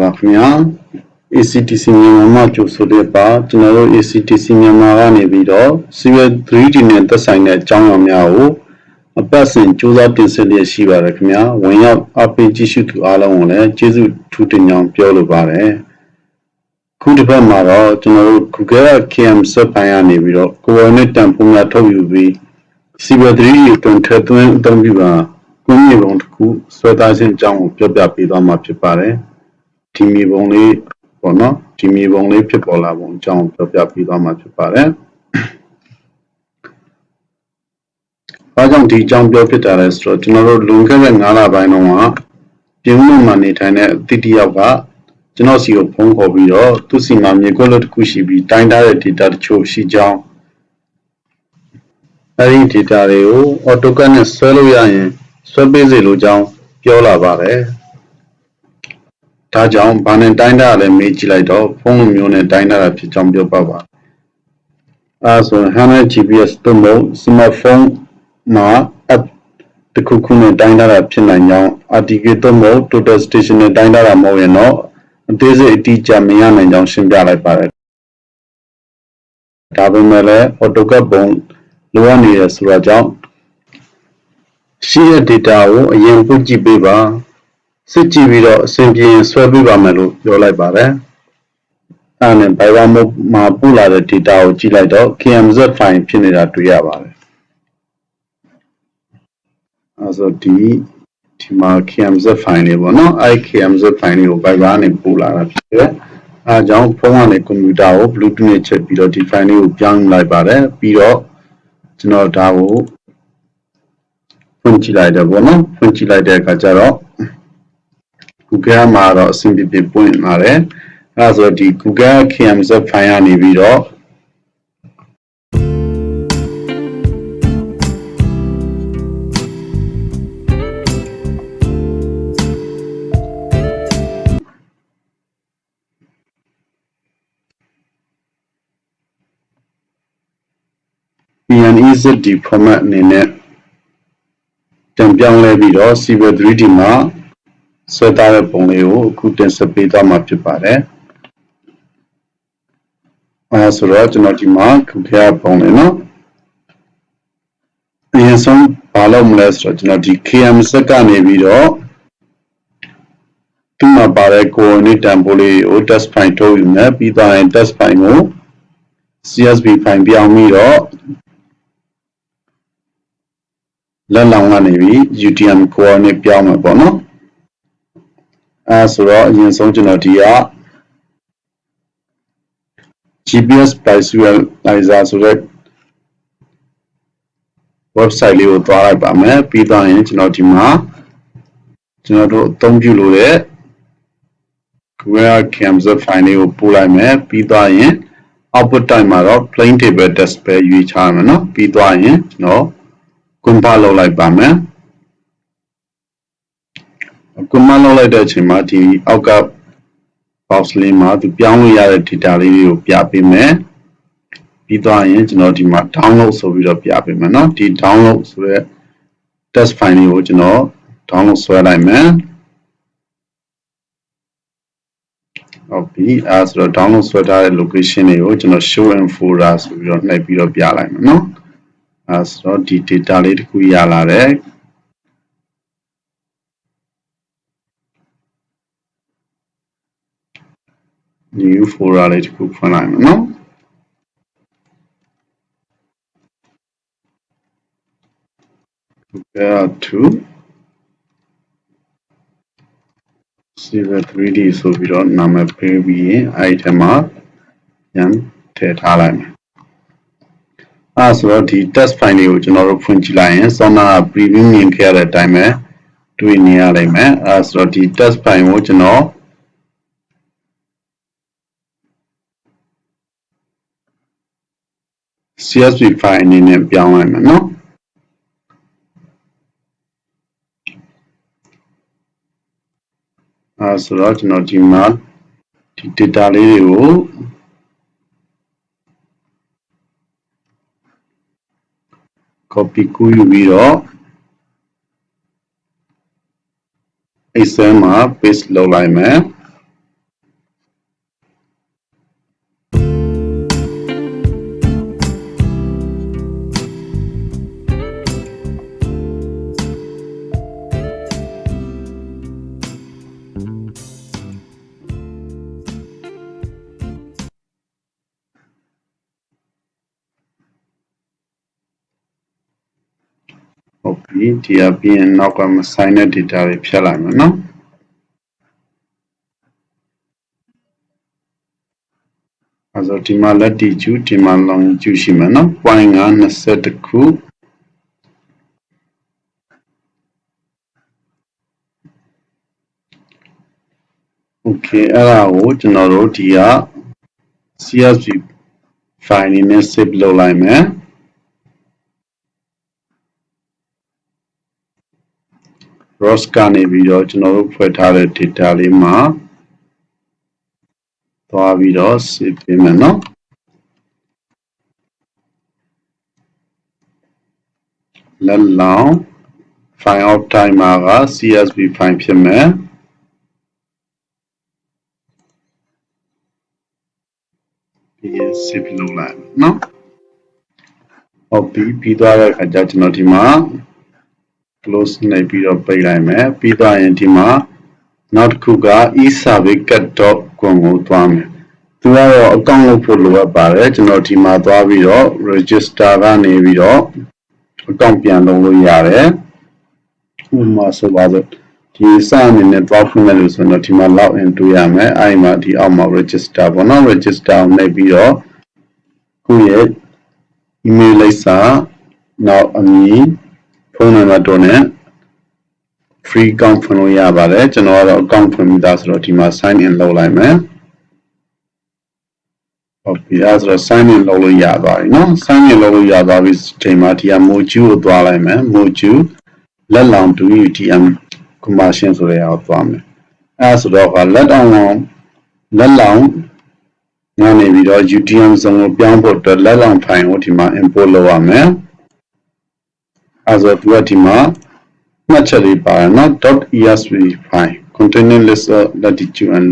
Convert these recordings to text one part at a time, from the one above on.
ပါခင်ဗျာ ACTC မြန်မာမှာကြိုဆိုတဲ့ပါကျွန်တော်တို့ ACTC မြန်မာကနေပြီးတော့ Civil 3D နဲ့သက်ဆိုင်တဲ့အကြောင်းအရာများကိုအပတ်စဉ်စူးစမ်းတင်ဆက်လျက်ရှိပါတယ်ခင်ဗျာဝင်ရောက်အားပေးကြည့်ရှုသူအားလုံးကိုလည်းကျေးဇူးထူးတင်ကြောင်းပြောလိုပါတယ်ခုတစ်ပတ်မှာတော့ကျွန်တော်တို့ Google KM စက်ပိုင်းကနေပြီးတော့ coordinate တန်ဖိုးများထုတ်ယူပြီး Civil 3D အတွင်းထည့်သွင်းအသုံးပြုပါကွန်မြေပုံတစ်ခုဆွဲသားခြင်းအကြောင်းကိုပြောပြပေးသွားမှာဖြစ်ပါတယ်ဒီမြေပုံလေးပေါ့နော်ဒီမြေပုံလေးဖြစ်ပေါ်လာပုံအကြောင်းပြောပြပေးသွားမှာဖြစ်ပါတယ်ဘာကြောင့်ဒီအကြောင်းပြောဖြစ်တာလဲဆိုတော့ကျွန်တော်တို့လွန်ခဲ့တဲ့9လပိုင်းတုန်းကပြည်ဦးမှာနေထိုင်တဲ့အသစ်တယောက်ကကျွန်တော်စီကိုဖုန်းခေါ်ပြီးတော့သူ့စီမှာမြေကွက်လို့တစ်ခုရှိပြီးတိုင်းထားတဲ့ data တချို့ရှိကြောင်းအဲဒီ data တွေကို AutoCAD နဲ့ဆွဲလို့ရရင်ဆွဲပေးစေလိုကြောင်းပြောလာပါတယ်ဒါကြောင့်ဘာနဲ့တိုင်းတာလဲမေးကြည့်လိုက်တော့ဖုန်းလိုမျိုးနဲ့တိုင်းတာဖြစ်ကြောင်းပြောပါပါအဲဆိုရင် handheld GPS သို့မဟုတ် smartphone မှာ app တစ်ခုခုနဲ့တိုင်းတာဖြစ်နိုင်ကြောင်း ACTCMYANMAR သို့မဟုတ် total station နဲ့တိုင်းတာမဟုတ်ရင်တော့အသေးစိတ်အတိအကျမရနိုင်ကြောင်းရှင်းပြလိုက်ပါတယ်ဒါပေမဲ့လည်း AutoCAD ပုံလိုအပ်နေရဆိုတာကြောင့်ရှိတဲ့ data ကိုအရင်ပုတ်ကြည့်ပေးပါစစ်ကြည့်ပြီးတော့အဆင်ပြေရင်ဆွဲပေးပါမယ်လို့ပြောလိုက်ပါတယ်အဲနဲ့ Viber မှာပို့လာတဲ့ data ကိုကြည့်လိုက်တော့ KMZ file ဖြစ်နေတာတွေ့ရပါတယ်အဲဆိုဒီမှာ KMZ file လေးပေါ့နော်အဲ KMZ file လေးကို Viber နဲ့ပို့လာတာဖြစ်တယ်အဲကြောင့်ဖုန်းကနေကွန်ပျူတာကို Bluetooth နဲ့ချက်ပြီးတော့ဒီ file လေးကိုပြောင်းလိုက်ပါတယ်ပြီးတော့ကျွန်တော်ဒါကိုဖွင့်ကြည့်လိုက်တယ်ပေါ့နော်ဖွင့်ကြည့်လိုက်တဲ့အခါကျတော့ Google မှာတော့အဆင်ပြေပြေပွင့်လာတယ်အဲဆိုဒီ Google KMZ file ကနေပြီးတော့PNEZD format အနေနဲ့ပြန်ပြောင်းလဲပြီးတော့ Civil 3D မှာဆွဲထားတဲ့ပုံလေးကိုအခုတင်ဆက်ပေးသွားမှာဖြစ်ပါတယ်အဲဆိုတော့ကျွန်တော်ဒီမှာခုခဲပုံလေးနော်အရင်ဆုံးဘာလုပ်မလဲဆိုတော့ကျွန်တော်ဒီ KM စက်ကနေပြီးတော့ဒီမှာပါတဲ့ coordinate တန်ဖိုးလေးကို test file ထုတ်ယူမယ်ပြီးတော့ရင် test file ကို CSV file ပြောင်းပြီးတော့လက်လောင်ကနေပြီး UTM coordinate ပြောင်းမယ်ပေါ့နော်အဲဆိုတော့အရင်ဆုံးကျွန်တော်ဒီက GPS visualizer ဆိုတဲ့ website လေးကိုသွားလိုက်ပါမယ်ပြီးတော့ရင်ကျွန်တော်ဒီမှာကျွန်တော်တို့အသုံးပြုလို့တဲ့ Google KMZ file လေးကိုပို့လိုက်မယ်ပြီးတော့ရင် output type မှာတော့ plain table text ပဲရွေးချရမယ်နော်ပြီးတော့ရင်ကျွန်တော်compile လုပ်လိုက်ပါမယ်compile လုပ်လိုက်တဲ့အချိန်မှာဒီအောက်က box လေးမှာသူပြောင်းလို့ရတဲ့ data လေးတွေကိုပြပေးမယ်ပြီးတော့ရင်ကျွန်တော်ဒီမှာ download ဆိုပြီးတော့ပြပေးမယ်နော်ဒီ download ဆိုတဲ့ test file လေးကိုကျွန်တော် download ဆွဲလိုက်မယ်ဟုတ်ပြီအဲဆိုတော့ download ဆွဲထားတဲ့ location တွေကိုကျွန်တော် show in folder ဆိုပြီးတော့နှိပ်ပြီးတော့ပြလိုက်မယ်နော်အဲဆိုတော့ဒီ data လေးတစ်ခုရလာတယ်new folder လေးတစ်ခုဖွင့်လိုက်မယ်နော်to Civil 3D ဆိုပြီးတော့နာမည်ပေးပြီးရင်အဲဒီထဲမှာပြန်ထည့်ထားလိုက်မယ်အဲဆိုတော့ဒီ test file လေးကိုကျွန်တော်တို့ဖွင့်ကြည့်လိုက်ရင်စောနက preview မြင်ခဲ့ရတဲ့အတိုင်းပဲတွေ့နေရလိမ့်မယ်အဲဆိုတော့ဒီ test file ကိုကျွန်တော်CSV file အနေနဲ့ပြောင်းလိုက်မယ်နော်အဲဆိုတော့ကျွန်တော်ဒီမှာဒီ data လေးတွေကို copy ကူးယူပြီးတော့ Excel မှာ paste လုပ်လိုက်မယ် ဒီကပြီးရင်နောက်ကမဆိုင်တဲ့ data တွေဖြတ်လိုက်မယ်နော်အဲဆိုဒီမှာလက်တီကျူဒီမှာ longitude ရှိမယ်နော် point က21ခု okay အဲ့ဒါကိုကျွန်တော်တို့ဒီက CSV file အနေနဲ့ save လုပ်လိုက်မယ်rows ကနေပြီးတော့ကျွန်တော်တို့ဖွဲ့ထားတဲ့ data လေးမှာသွားပြီးတော့ save ပေးမယ်နော်လက်လောင်း file of timer က CSV file ဖြစ်မယ်ပြီးရင် save လုပ်လိုက်နော်ဟုတ်ပြီပြီးသွားတဲ့အခါကျကျွန်တော်ဒီမှာ close နှိပ်ပြီးတော့ပိတ်လိုက်မယ်ပြီးသွားရင်ဒီမှာနောက်တစ်ခုက eSurveyCAD.com ကိုသွားမယ်သူကတော့အကောင့်လုပ်ဖို့လိုအပ်ပါတယ်ကျွန်တော်ဒီမှာသွားပြီးတော့ register ကနေပြီးတော့အကောင့်ပြန်လုပ်လို့ရတယ်ဥပမာဆိုပါစို့ဒီစအနေနဲ့သွားဖွင့်မယ်လို့ဆိုတော့ဒီမှာ log in တွေ့ရမယ်အဲဒီမှာဒီအောက်မှာ register ပေါ့နော် register ကိုနှိပ်ပြီးတော့ကိုယ့်ရဲ့ email လိပ်စာနောက်အမည်ဖုန်းနံပါတ်တို့နဲ့ free account ဖွင့်လို့ရပါတယ်ကျွန်တော်ကတော့ account ဖွင့်ပြီးသားဆိုတော့ဒီမှာ sign in လုပ်လိုက်မယ်ဟုတ်ပြီအဲဆိုတော့ sign in လုပ်လို့ရသွားပြီเนาะ sign in လုပ်လို့ရသွားပြီဒီမှာဒီက module ကိုသွားလိုက်မယ် module လက်လောင် UTM commercial ဆိုတဲ့အောက်သွားမယ်အဲဆိုတော့လက်လောင်ကနေပြီးတော့ UTM ဇုံကိုပြောင်းဖို့အတွက်လက်လောင် file ကိုဒီမှာ import လုပ်ရမယ်အဲဆိုတော့သူကဒီမှာမှတ်ချက်လေးပါတယ်เนาะ .esv file containing list of latitude and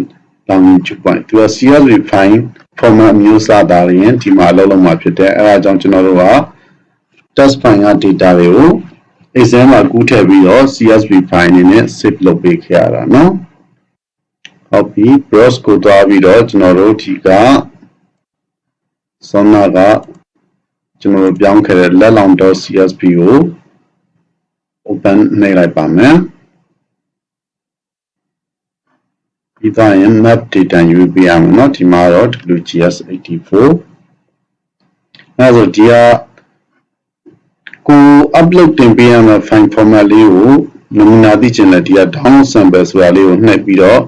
longitude point သူက CSV file format မျိုးစားတာရင်ဒီမှာလောက်မှာဖြစ်တယ်အဲဒါကြောင့်ကျွန်တော်တို့က test file က data တွေကို Excel မှာကူးထည့်ပြီးတော့ CSV file အနေနဲ့ save လုပ်ပေးခဲ့ရတာเนาะဟုတ်ပြီ browse ကိုသွားပြီးတော့ကျွန်တော်တို့ဒီကဆောနာကကျွန်တော်တို့ပြောင်းခဲ့တဲ့လက်လောင် .csv ကို open နှိပ်လိုက်ပါမယ်ပြီးသားရင် map data ယူပေးရမယ်เนาะဒီမှာတော့ WGS84 အဲဆိုဒီကကို upload တင်ပေးရမယ့် file format လေးကိုနမူနာသိချင်တဲ့ဒီက download sample ဆိုတာလေးကိုနှိပ်ပြီးတော့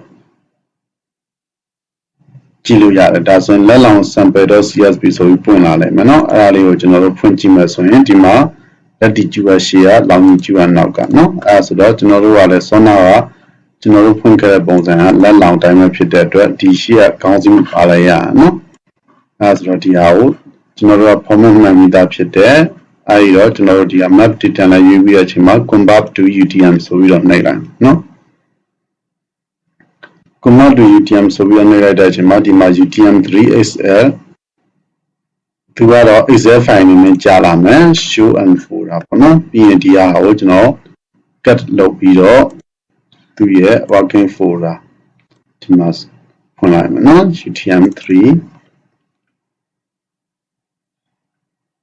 ကြည့်လို့ရတယ်ဒါဆိုရင်လက်လောင် sample.csv ဆိုပြီးပွင့်လာလိမ့်မယ်เนาะအဲဒါလေးကိုကျွန်တော်တို့ဖွင့်ကြည့်မယ်ဆိုရင်ဒီမှာ latitude ရှေ့က longitude နောက်ကเนาะအဲဆိုတော့ကျွန်တော်တို့ကလည်းဆောနာကကျွန်တော်တို့ဖွင့်ခဲ့တဲ့ပုံစံကလက်လောင်တိုင်းပဲဖြစ်တဲ့အတွက်ဒီရှေ့ကခေါင်းစည်းပါလိုက်ရအောင်เนาะအဲဆိုတော့ဒီဟာကိုကျွန်တော်တို့က format မှန်ပြီးသားဖြစ်တယ်အဲဒီတော့ကျွန်တော်တို့ဒီက map data နဲ့ယူပြီးတဲ့အချိန်မှာ convert to UTM ဆိုပြီးတော့နှိပ်လိုက်เนาะ convert to UTM ဆိုပြီးတော့နှိပ်လိုက်တဲ့အချိန်မှာဒီမှာ UTM3XL သူကတော့ Excel file အနေနဲ့ကြာလာမယ် show and folder ပေါ့နော်ပြီးရင်ဒီဟာကိုကျွန်တော် cut လုပ်ပြီးတော့သူရဲ့ working folder ဒီမှာဖွင့်လိုက်မယ်နော် UTM3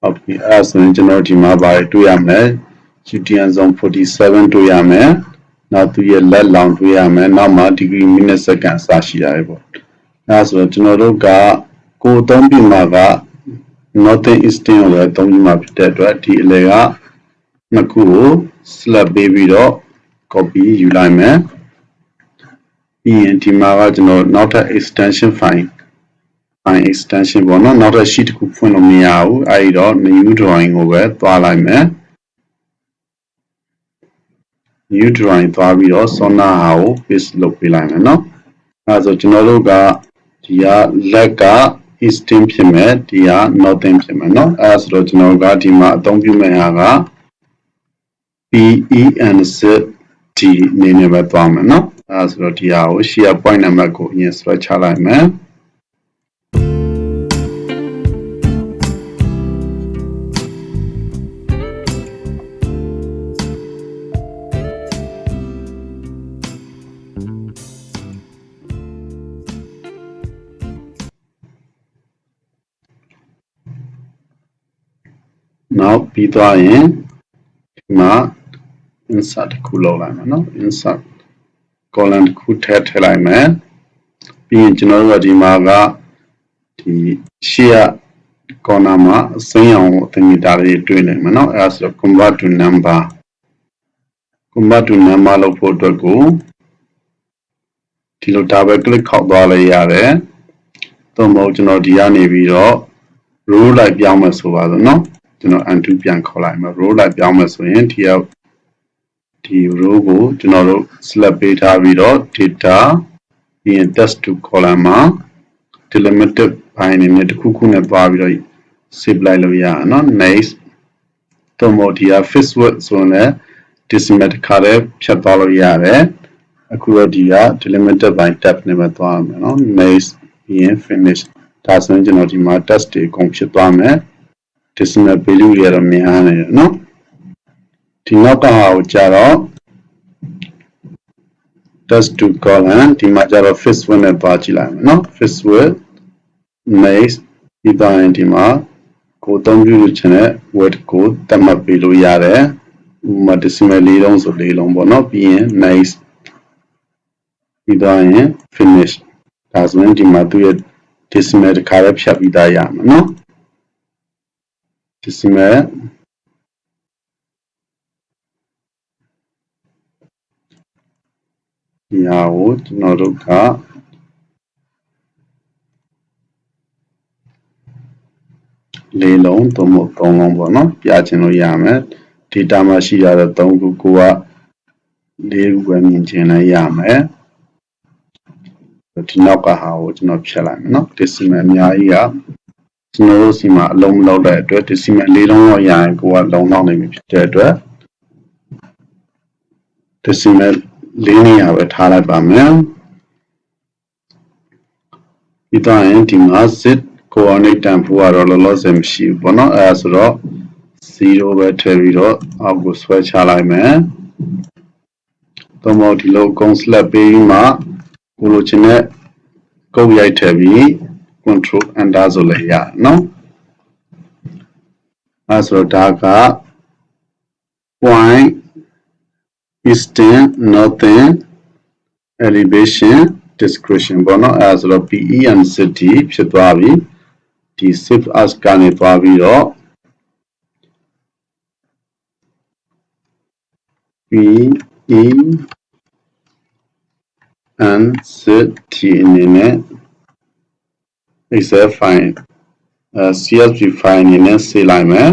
ဟုတ်ပြီအဲဆိုရင်ကျွန်တော်ဒီမှာပါတယ်တွေ့ရမယ် UTM zone 47တွေ့ရမယ်နောက်သူရဲ့လက်လောင်တွေ့ရမယ်နောက်မှာ degree minute second စရှိရတယ်ပေါ့အဲဆိုတော့ကျွန်တော်တို့ကကိုအသုံးပြုမှာက northern eastern ကိုလည်းအသုံးပြုမှာဖြစ်တဲ့အတွက်ဒီအလဲကနှစ်ခုကို select ပေးပြီးတော့ copy ယူလိုက်မယ်ပြီးရင်ဒီမှာကကျွန်တော်နောက်ထပ် extension file extension ပေါ့နော်နောက်ထပ် sheet တစ်ခုဖွင့်လို့မရဘူးအဲဒီတော့ new drawing ကိုပဲသွားလိုက်မယ် new drawing သွားပြီးတော့ Sona ဟာကို paste လုပ်ပေးလိုက်မယ်နော်အဲဆိုကျွန်တော်တို့ကဒီကလက်က eastern ဖြစ်မယ်ဒီက northern ဖြစ်မယ်နော်အဲဆိုတော့ကျွန်တော်ကဒီမှာအသုံးပြုမယ့်ဟာက PENCT နေနဲ့ပဲသွားမယ်နော်အဲဆိုတော့ဒီဟာကို share point number ကိုအရင် select ချလိုက်မယ်နောက်ပြီးသွားရင်ဒီမှာ insert တစ်ခုလုပ်လိုက်မယ်နော် insert column တစ်ခုထည့်လိုက်မယ်ပြီးရင်ကျွန်တော်တို့ကဒီမှာကဒီရှေ့က corner မှာအစိမ်းအောင်ကိုအတင်တာလေးတွေ့နေမှာနော်အဲဒါဆိုတော့ convert to number လုပ်ဖို့အတွက်ကိုဒီလို double click ခောက်သွားလိုက်ရတယ်သို့မဟုတ်ကျွန်တော်ဒီကနေပြီးတော့ row လိုက်ပြောင်းမယ်ဆိုပါစို့နော်ကျွန်တော် undo ပြန်ခေါ်လိုက်မယ် row လိုက်ပြောင်းမယ်ဆိုရင်ဒီ row ကိုကျွန်တော်တို့ select ပေးထားပြီးတော့ data ပြီးရင် text to column မှာ delimited ဘိုင်းနေနဲ့တစ်ခုခုနဲ့သွားပြီးတော့ save လိုက်လို့ရအောင်နော် next သို့မဟုတ်ဒီက fixed width ဆိုရင်လည်း decimal တစ်ခါတည်းဖြတ်သွားလို့ရတယ်အခုတော့ဒီက delimited by tab နဲ့ပဲသွားမယ်နော် next ပြီးရင် finish ဒါဆိုရင်ကျွန်တော်ဒီမှာ text တွေအကုန်ဖြစ်သွားမယ် decimal value တွေကတော့များနေတယ်နော်ဒီနောက်ကဟာကိုကြတော့ text to column ဒီမှာကြတော့ fixed width နဲ့သွားကြည့်လိုက်မယ်နော် fixed width next ပြီးတော့ဒီမှာကိုအသုံးပြုလို့ချင်တဲ့ word ကိုသတ်မှတ်ပေးလို့ရတယ်ဥပမာ decimal ၄လုံးဆို၄လုံးပေါ့နော်ပြီးရင် next ပြီးတော့ရင် finish ဒါဆိုရင်ဒီမှာသူ့ရဲ့ decimal တစ်ခါလည်းဖြတ်ပြီးသားရမှာနော် decimal ဒီဟာကိုကျွန်တော်တို့က၄လုံးသို့မဟုတ်၃လုံးပေါ့နော်ပြချင်လို့ရမယ် data မှာရှိရတဲ့၃ခုကိုက၄ခုပဲမြင်ချင်လည်းရမယ်ဒီနောက်ကဟာကိုကျွန်တော်ဖြတ်လိုက်မယ်နော် decimal အများကြီးကကျွန်တော်တို့စီမှာအလုံးမလောက်တဲ့အတွက် decimal ၄လုံးလောက်ရရင်ကိုကလုံလောက်နေပြီဖြစ်တဲ့အတွက် decimal ၄နေရာပဲထားလိုက်ပါမယ်ပြီးတော့ရင်ဒီမှာ zip coordinate တန်ဖိုးကတော့လောလောဆယ်မရှိဘူးပေါ့နော်အဲဒါဆိုတော့0ပဲထည့်ပြီးတော့အောက်ကိုဆွဲချလိုက်မယ်သို့မဟုတ်ဒီလိုအကုန် select ပေးပြီးမှကိုလိုချင်တဲ့ကုတ်ရိုက်ထည့်ပြီး control enter ဆိုလည်းရနော်အဲဆိုတော့ဒါက point eastern northern elevation description ပေါ့နော်အဲဆိုတော့ PE and city ဖြစ်သွားပြီဒီ save as ကနေသွားပြီးတော့ PE and city အနေနဲ့ Excel file CSV file အနေနဲ့စေလိုက်မယ်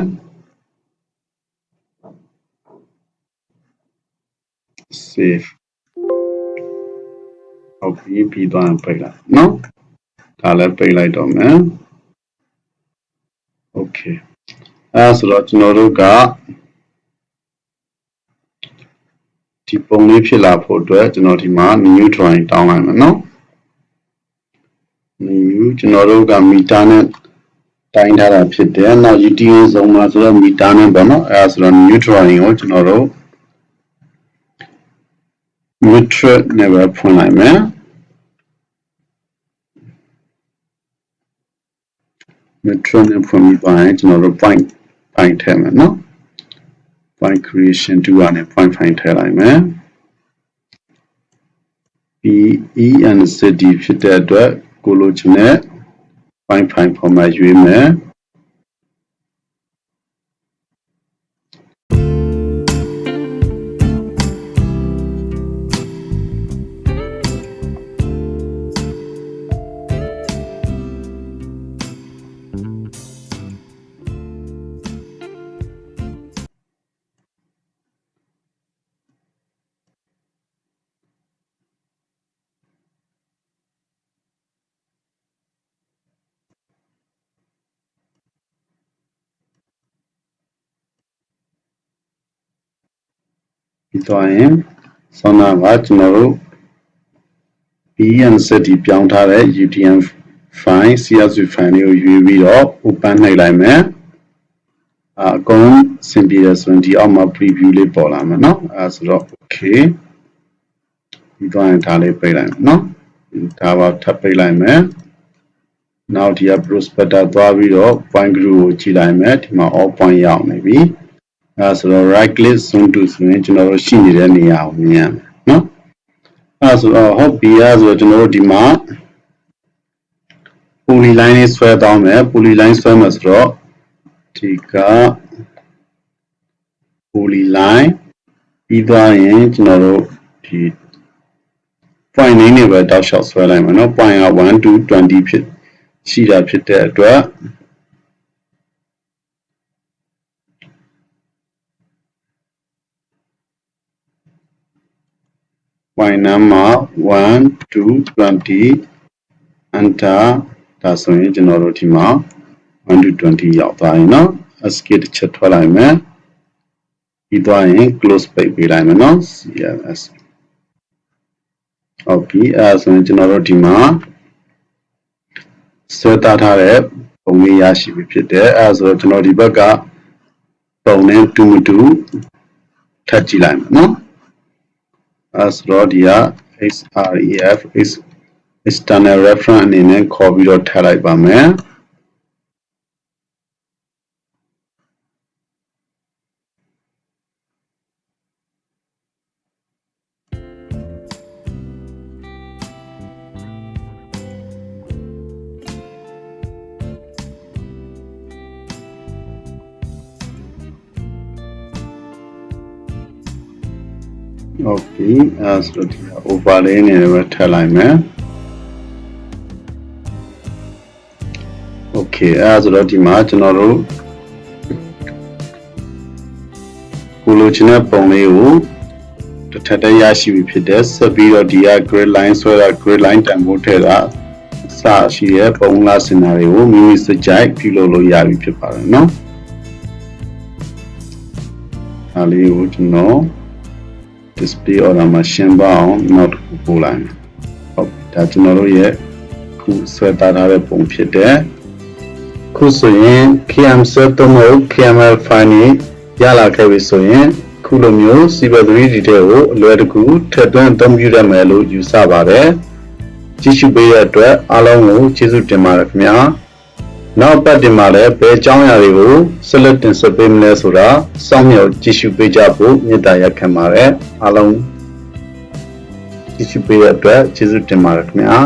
save ဟုတ်ပြီပြီးသွားရင်ပိတ်လိုက်နော်ဒါလည်းပိတ်လိုက်တော့မယ် okay အဲဆိုတော့ကျွန်တော်တို့ကဒီပုံလေးဖြစ်လာဖို့အတွက်ကျွန်တော်ဒီမှာ new drawing တောင်းလိုက်မယ်နော် new ကျွန်တော်တို့ကမီတာနဲ့တိုင်းထားတာဖြစ်တယ်နောက် UTM ဇုံမှာဆိုတော့မီတာနဲ့ပေါ့နော်အဲဆိုတော့ new drawing ကိုကျွန်တော်တို့ metric နဲ့ပဲဖွင့်လိုက်မယ် metric နဲ့ဖွင့်ပြီးသွားရင်ကျွန်တော်တို့ point ထည့်မယ်နော် point creation 2ကနေ point ထည့်လိုက်မယ် PE and city ဖြစ်တဲ့အတွက်ကိုလိုချင်တဲ့ point format ရွေးမယ်ပြီးသွားရင်ဆောင်းနာကကျွန်တော်တို့ PNZ ပြောင်းထားတဲ့ UTM file CSV file လေးကိုရွေးပြီးတော့ open နှိပ်လိုက်မယ်အကုန်စင်ပြေရဆိုရင်ဒီအောက်မှာ preview လေးပေါ်လာမယ်เนาะအဲဆိုတော့ okay ပြီးသွားရင်ဒါလေးပိတ်လိုက်မယ်เนาะဒါပါထပ်ပိတ်လိုက်မယ်နောက်ဒီက prospector သွားပြီးတော့ point group ကိုကြည့်လိုက်မယ်ဒီမှာ all point ရောက်နေပြီ So right click zoom to ဆိုရင်ကျွန်တော်တို့ရှိနေတဲ့နေရာကိုမြင်ရမယ်နော်အဲ့ဆိုတော့ဟုတ်ပြီအဲ့ဆိုတော့ကျွန်တော်တို့ဒီမှာ polyline လေးဆွဲသွားမယ် polyline ဆွဲမှာဆိုတော့ဒီက polyline ပြီးသွားရင်ကျွန်တော်တို့ဒီ point လေးနဲ့ပဲတောက်လျှောက်ဆွဲလိုက်မယ်နော် point က1 to 20ဖြစ်ရှိတာဖြစ်တဲ့အတွက် point number 1 to 20 enter ဒါဆိုရင်ကျွန်တော်တို့ဒီမှာ1 to 20ရောက်သွားရင်နော် escape တစ်ချက်ထွက်လိုက်မယ်ပြီးသွားရင် close ပိတ်ပေးလိုက်မယ်နော် CLS ဟုတ်ပြီအဲ့ဆိုရင်ကျွန်တော်တို့ဒီမှာဆွဲသားထားတဲ့ပုံလေးရရှိပြီဖြစ်တယ်အဲ့ဆိုတော့ကျွန်တော်ဒီဘက်ကပုံနဲ့တူမတူထပ်ကြည့်လိုက်မယ်နော်အဲ့ဆိုတော့ဒီက XREF external reference အနေနဲ့ခေါ်ပြီးတော့ထည့်လိုက်ပါမယ်ဟုတ်ပြီအဲ့ဆိုတော့ဒီ overlay နဲ့ပဲထည့်လိုက်မယ် okay အဲ့ဆိုတော့ဒီမှာကျွန်တော်တို့ကိုလိုချင်တဲ့ပုံလေးကိုတစ်ထပ်တည်းရရှိပြီဖြစ်တဲ့ဆက်ပြီးတော့ဒီက grid line ဆွဲတာ grid line တန်ဖိုးထည့်တာစရှိရဲ့ပုံလားစင်နာတွေကိုမိမိစကြိုက်ပြုလုပ်လို့ရပြီဖြစ်ပါတယ်เนาะဒါလေးကိုကျွန်တော်display order မှာရှင်းပါအောင် note ပို့လိုက်ဟုတ်ဒါကျွန်တော်တို့ရဲ့ခုဆွဲထားတဲ့ပုံဖြစ်တဲ့ခုဆိုရင် KM7 တို့ KML file ရလာခဲ့ပြီဆိုရင်ခုလိုမျိုး Civil 3D တွေကိုအလွယ်တကူထည့်သွင်းအသုံးပြုရမယ်လို့ယူဆပါတယ်ကြည့်ရှုပေးတဲ့အတွက်အားလုံးကိုကျေးဇူးတင်ပါတယ်ခင်ဗျာနောက်ပတ်တင်မှာလည်းဘယ်အကြောင်းအရာတွေကိုဆက်လက်တင်ဆက်ပေးမလဲဆိုတာစောင့်မျှော်ကြည့်ရှုပေးကြဖို့မေတ္တာရပ်ခံပါတယ်အားလုံးကြည့်ရှုပေးတဲ့အတွက်ကျေးဇူးတင်ပါတယ်ခင်ဗျာ